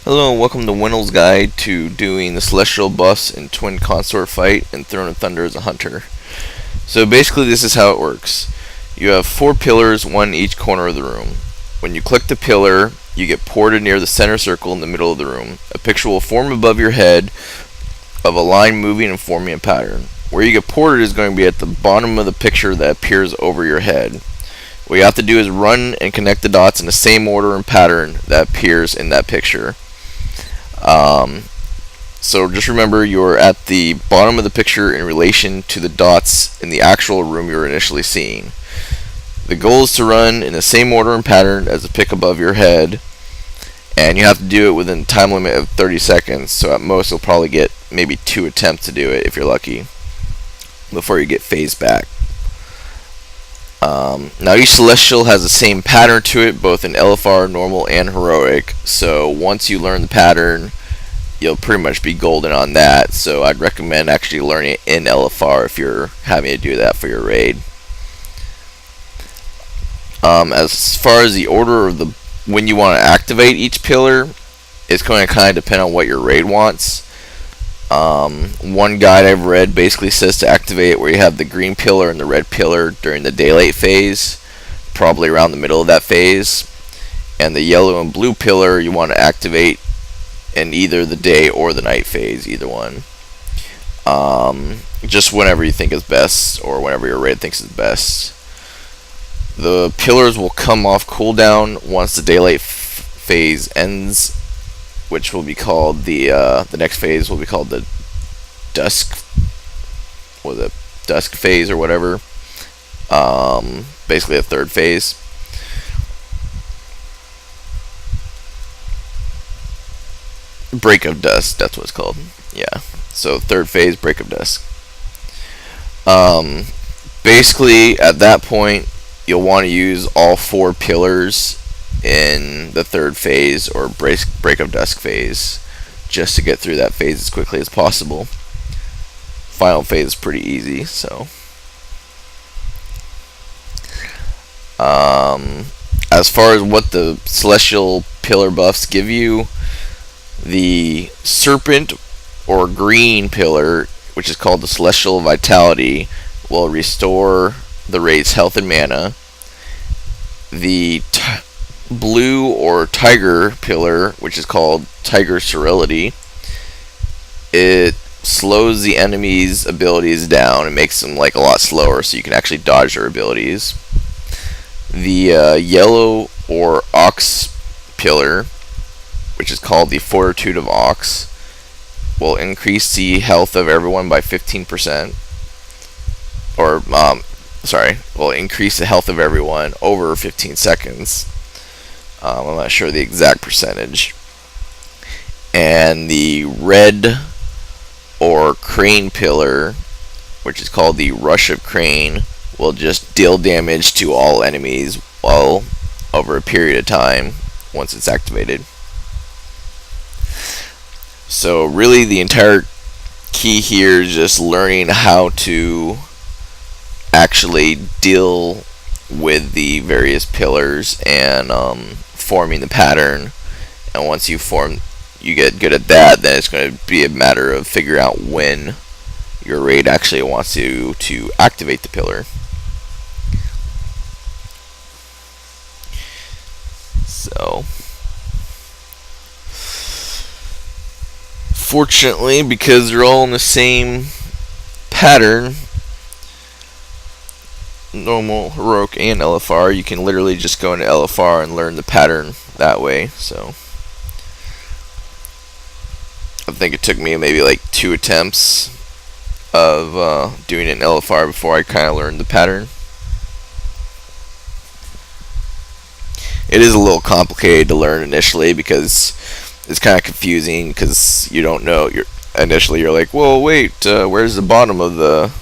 Hello and welcome to wenll's guide to doing the celestial buffs in twin consort fight and Throne of Thunder as a hunter. So basically this is how it works. You have 4 pillars, one in each corner of the room. When you click the pillar, you get ported near the center circle in the middle of the room. A picture will form above your head of a line moving and forming a pattern. Where you get ported is going to be at the bottom of the picture that appears over your head. What you have to do is run and connect the dots in the same order and pattern that appears in that picture. So just remember you're at the bottom of the picture in relation to the dots in the actual room you're initially seeing. The goal is to run in the same order and pattern as the pick above your head, and you have to do it within a time limit of 30 seconds, so at most you'll probably get maybe 2 attempts to do it if you're lucky before you get phased back. Now each celestial has the same pattern to it, both in LFR, normal, and heroic. So once you learn the pattern, you'll pretty much be golden on that. So I'd recommend actually learning it in LFR if you're having to do that for your raid. As far as the order of when you want to activate each pillar, it's going to kind of depend on what your raid wants. One guide I've read basically says to activate it where you have the green pillar and the red pillar during the daylight phase, probably around the middle of that phase, and the yellow and blue pillar you want to activate in either the day or the night phase, either one. Just whenever you think is best, or whenever your raid thinks is best. The pillars will come off cooldown once the daylight phase ends, which will be called the next phase will be called the dusk phase or whatever. Basically a third phase. Break of dusk, that's what it's called. Yeah. So third phase, break of dusk. Basically at that point you'll want to use all 4 pillars in the third phase or break of dusk phase, just to get through that phase as quickly as possible. Final phase is pretty easy. So as far as what the celestial pillar buffs give you, the serpent or green pillar, which is called the celestial vitality, will restore the raid's health and mana. The blue or tiger pillar, which is called tiger sterility, it slows the enemy's abilities down and makes them like a lot slower, so you can actually dodge their abilities. The yellow or ox pillar, which is called the fortitude of ox, will increase the health of everyone by 15%, or will increase the health of everyone over 15 seconds. I'm not sure the exact percentage. And the red or crane pillar, which is called the rush of crane, will just deal damage to all enemies while over a period of time once it's activated. So really the entire key here is just learning how to actually deal with the various pillars and forming the pattern. And once you get good at that, then it's going to be a matter of figuring out when your raid actually wants you to activate the pillar. So fortunately, because they're all in the same pattern, normal, heroic, and LFR, you can literally just go into LFR and learn the pattern that way. So I think it took me maybe like 2 attempts of doing it in LFR before I kind of learned the pattern. It is a little complicated to learn initially because it's kind of confusing because you don't know. Initially you're like, well, wait, where's the bottom of the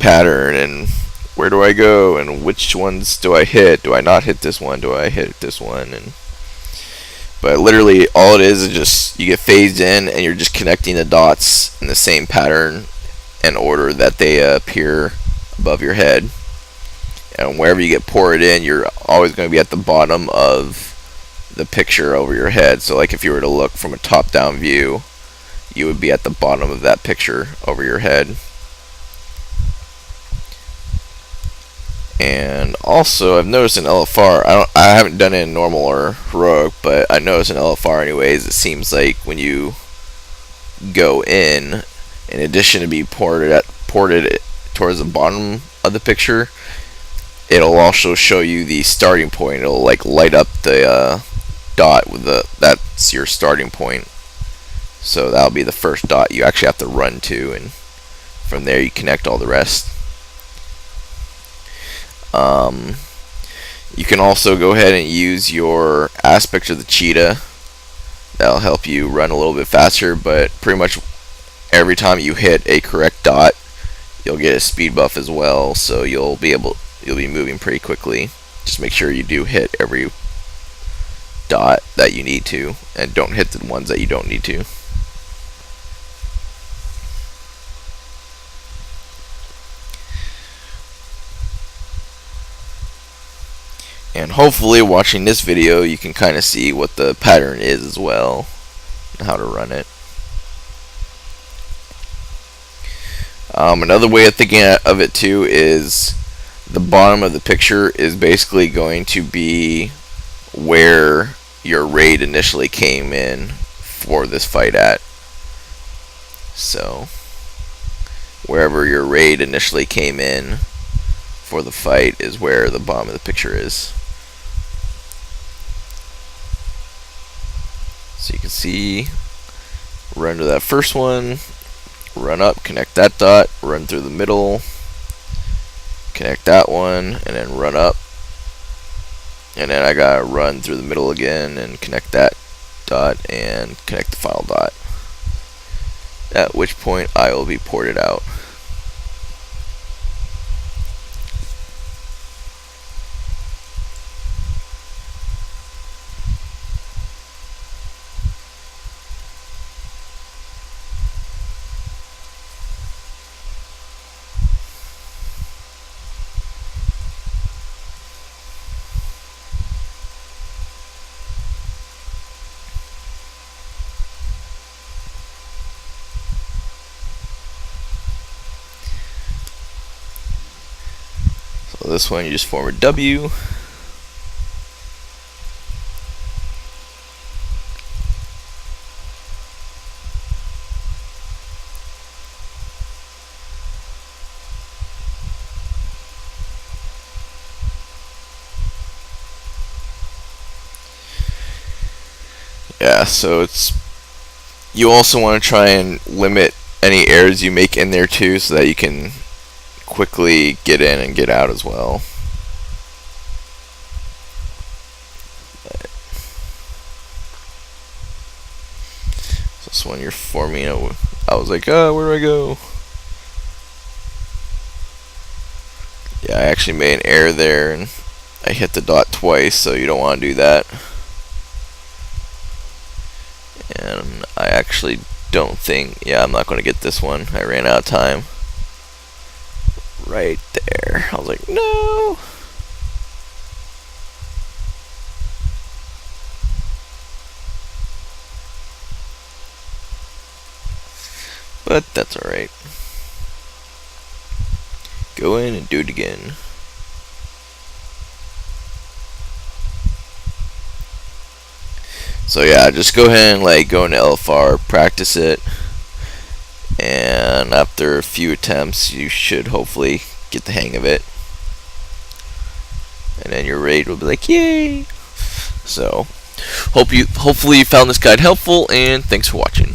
pattern, and where do I go, and which ones do I hit? Do I not hit this one? Do I hit this one? But literally all it is just you get phased in and you're just connecting the dots in the same pattern and order that they appear above your head. and wherever you get ported in, you're always going to be at the bottom of the picture over your head. So like if you were to look from a top-down view, you would be at the bottom of that picture over your head. And also, I've noticed in LFR, I haven't done it in normal or heroic, but I noticed in LFR anyways, it seems like when you go in addition to be ported towards the bottom of the picture, it'll also show you the starting point. It'll like light up the dot with that's your starting point. So that'll be the first dot you actually have to run to, and from there you connect all the rest. You can also go ahead and use your aspect of the cheetah. That'll help you run a little bit faster, but pretty much every time you hit a correct dot, you'll get a speed buff as well, so you'll be moving pretty quickly. Just make sure you do hit every dot that you need to, and don't hit the ones that you don't need to. And hopefully watching this video you can kind of see what the pattern is as well, and how to run it. Another way of thinking of it too is the bottom of the picture is basically going to be where your raid initially came in for this fight at. So wherever your raid initially came in for the fight is where the bottom of the picture is. So you can see, run to that first one, run up, connect that dot, run through the middle, connect that one, and then run up. And then I gotta run through the middle again and connect that dot and connect the final dot. At which point I will be ported out. So this one you just form a W. Yeah, so you also want to try and limit any errors you make in there too, so that you can quickly get in and get out as well. So this one you're forming, I was like, oh, where do I go? Yeah, I actually made an error there and I hit the dot twice, so you don't want to do that. And I actually don't think, yeah, I'm not going to get this one. I ran out of time. Right there. I was like, no. But that's alright. Go in and do it again. So yeah, just go ahead and like go into LFR, practice it, and after a few attempts you should hopefully get the hang of it, and then your raid will be like, yay. So hopefully you found this guide helpful, and thanks for watching.